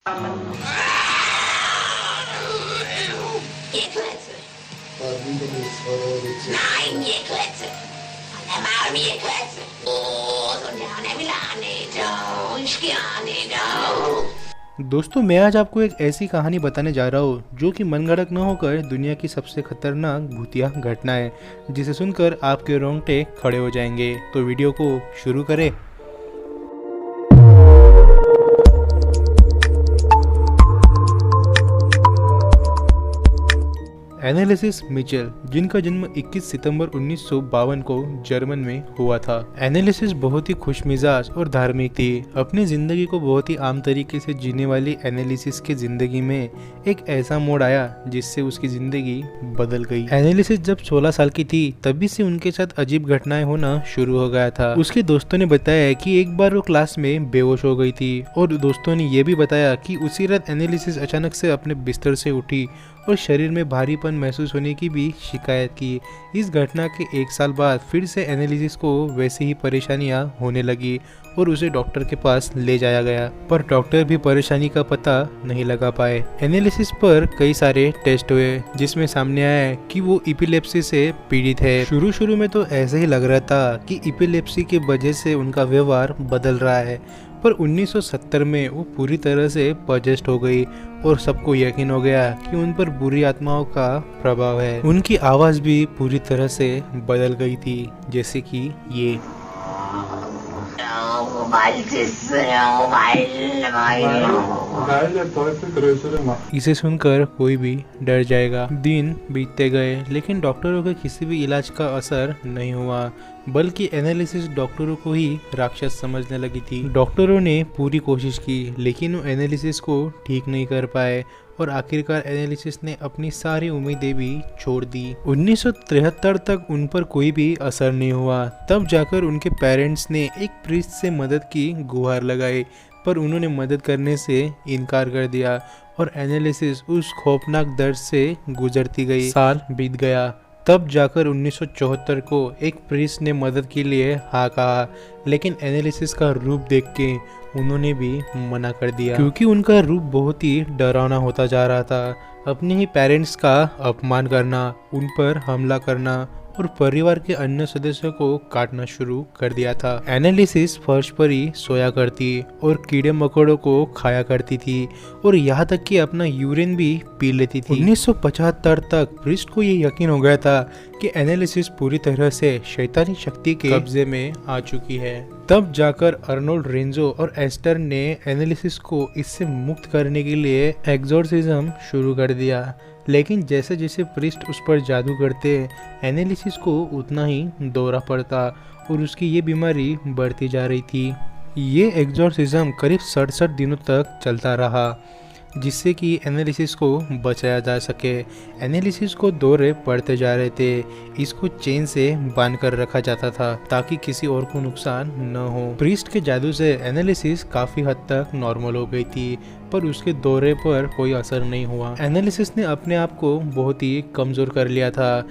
Geklettet. Nein, geklettet. Han er meget geklettet. Så der er Milane dog. Skjerne dog. दोस्तों मैं आज आपको एक ऐसी कहानी बताने जा रहा हूँ जो कि मनगढ़ंत न होकर दुनिया की सबसे खतरनाक भूतिया घटना है, जिसे सुनकर आपके रोंगटे खड़े हो जाएंगे। तो वीडियो को शुरू करें। एनालिसिस मिचेल, जिनका जन्म 21 सितंबर 1952 को जर्मन में हुआ था। एनालिसिस बहुत ही खुशमिजाज और धार्मिक थी। अपनी जिंदगी को बहुत ही आम तरीके से जीने वाली एनालिसिस की जिंदगी में एक ऐसा मोड़ आया जिससे उसकी जिंदगी बदल गई। एनालिसिस जब 16 साल की थी तभी से उनके साथ अजीब घटनाएं होना शुरू हो गया था। उसके दोस्तों ने बताया कि एक बार वो क्लास में बेहोश हो गई थी और दोस्तों ने यह भी बताया कि उसी रात एनालिसिस अचानक से अपने बिस्तर से उठी और शरीर में भारीपन महसूस होने की भी शिकायत की। इस घटना के एक साल बाद फिर से एनालिसिस को वैसे ही परेशानियां होने लगी और उसे डॉक्टर के पास ले जाया गया, पर डॉक्टर भी परेशानी का पता नहीं लगा पाए। एनालिसिस पर कई सारे टेस्ट हुए जिसमें सामने आया कि वो एपिलेप्सी से पीड़ित है। शुरू में तो ऐसे ही लग रहा था कि एपिलेप्सी के वजह से उनका व्यवहार बदल रहा है, पर 1970 में वो पूरी तरह से पजेस्ट हो गई और सबको यकीन हो गया कि उन पर बुरी आत्माओं का प्रभाव है। उनकी आवाज़ भी पूरी तरह से बदल गई थी, जैसे कि ये। इसे सुनकर कोई भी डर जाएगा। दिन बीतते गए लेकिन डॉक्टरों के किसी भी इलाज का असर नहीं हुआ, बल्कि एनालिसिस डॉक्टरों को ही राक्षस समझने लगी थी। डॉक्टरों ने पूरी कोशिश की लेकिन वो एनालिसिस को ठीक नहीं कर पाए और आखिरकार एनालिसिस ने अपनी सारी उम्मीदें भी छोड़ दी। 1973 तक उन पर कोई भी असर नहीं हुआ। तब जाकर उनके पेरेंट्स ने एक प्रीस्ट से मदद की गुहार लगाई, पर उन्होंने मदद करने से इनकार कर दिया और एनालिसिस उस खौफनाक दर्द से गुजरती गई। साल बीत गया, तब जाकर 1974 को एक प्रीस्ट ने मदद के लिए हाँ कहा, लेकिन एनालिसिस का रूप देख के उन्होंने भी मना कर दिया, क्योंकि उनका रूप बहुत ही डरावना होता जा रहा था। अपने ही पेरेंट्स का अपमान करना, उन पर हमला करना और परिवार के अन्य सदस्यों को काटना शुरू कर दिया था। एनालिसिस फर्श पर ही सोया करती और कीड़े मकोड़ों को खाया करती थी और यहाँ तक कि अपना यूरिन भी पी लेती थी। 1975 तक प्रीस्ट को ये यकीन हो गया था कि एनालिसिस पूरी तरह से शैतानी शक्ति के कब्जे में आ चुकी है। तब जाकर अर्नोल्ड रेंजो और एस्टर ने एनालिसिस को इससे मुक्त करने के लिए एक्सोर्सिज्म शुरू कर दिया, लेकिन जैसे जैसे प्रीस्ट उस पर जादू करते एनालिसिस को उतना ही दौरा पड़ता और उसकी ये बीमारी बढ़ती जा रही थी। ये एक्सोर्सिज्म करीब 67 दिनों तक चलता रहा, जिससे कि एनालिसिस को बचाया जा सके। एनालिसिस को दौरे पड़ते जा रहे थे। इसको चेन से बांध कर रखा जाता था ताकि किसी और को नुकसान न हो। प्रीस्ट के जादू से एनालिसिस काफ़ी हद तक नॉर्मल हो गई थी, पर उसके दौरे पर कोई असर नहीं हुआ। एनालिसिस ने अपने आप को बहुत ही कमज़ोर कर लिया था।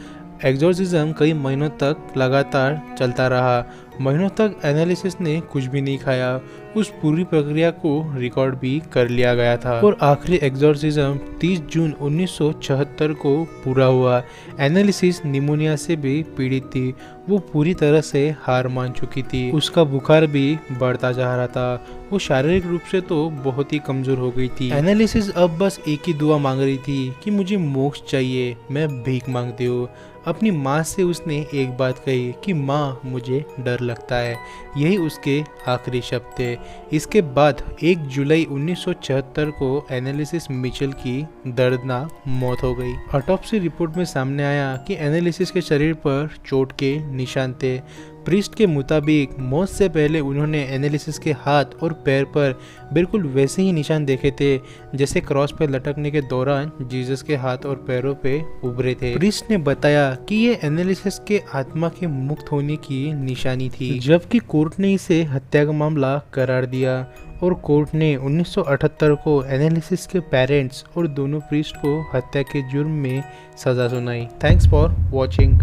एक्सोर्सिज्म कई महीनों तक लगातार चलता रहा। महीनों तक एनालिसिस ने कुछ भी नहीं खाया। उस पूरी प्रक्रिया को रिकॉर्ड भी कर लिया गया था और आखिरी एक्सोर्सिज्म 30 जून 1976 को पूरा हुआ। एनालिसिस निमोनिया से भी पीड़ित थी। वो पूरी तरह से हार मान चुकी थी। उसका बुखार भी बढ़ता जा रहा था। वो शारीरिक रूप से तो बहुत ही कमजोर हो गई थी। एनालिसिस अब बस एक ही दुआ मांग रही थी कि मुझे मोक्ष चाहिए, मैं भीख मांगती हूँ। अपनी माँ से उसने एक बात कही कि माँ, मुझे डर लगता है। यही उसके आखिरी शब्द थे। इसके बाद 1 जुलाई 1976 को एनालिसिस मिचेल की दर्दनाक मौत हो गई। ऑटोप्सी रिपोर्ट में सामने आया कि एनालिसिस के शरीर पर चोट के निशान थे। प्रीस्ट के मुताबिक मौत से पहले उन्होंने एनालिसिस के हाथ और पैर पर बिल्कुल वैसे ही निशान देखे थे जैसे क्रॉस पर लटकने के दौरान जीसस के हाथ और पैरों पे उभरे थे। प्रीस्ट ने बताया कि ये एनालिसिस के आत्मा के मुक्त होने की निशानी थी, जबकि कोर्ट ने इसे हत्या का मामला करार दिया और कोर्ट ने 1978 को एनालिसिस के पेरेंट्स और दोनों प्रीस्ट को हत्या के जुर्म में सजा सुनाई। Thanks for watching.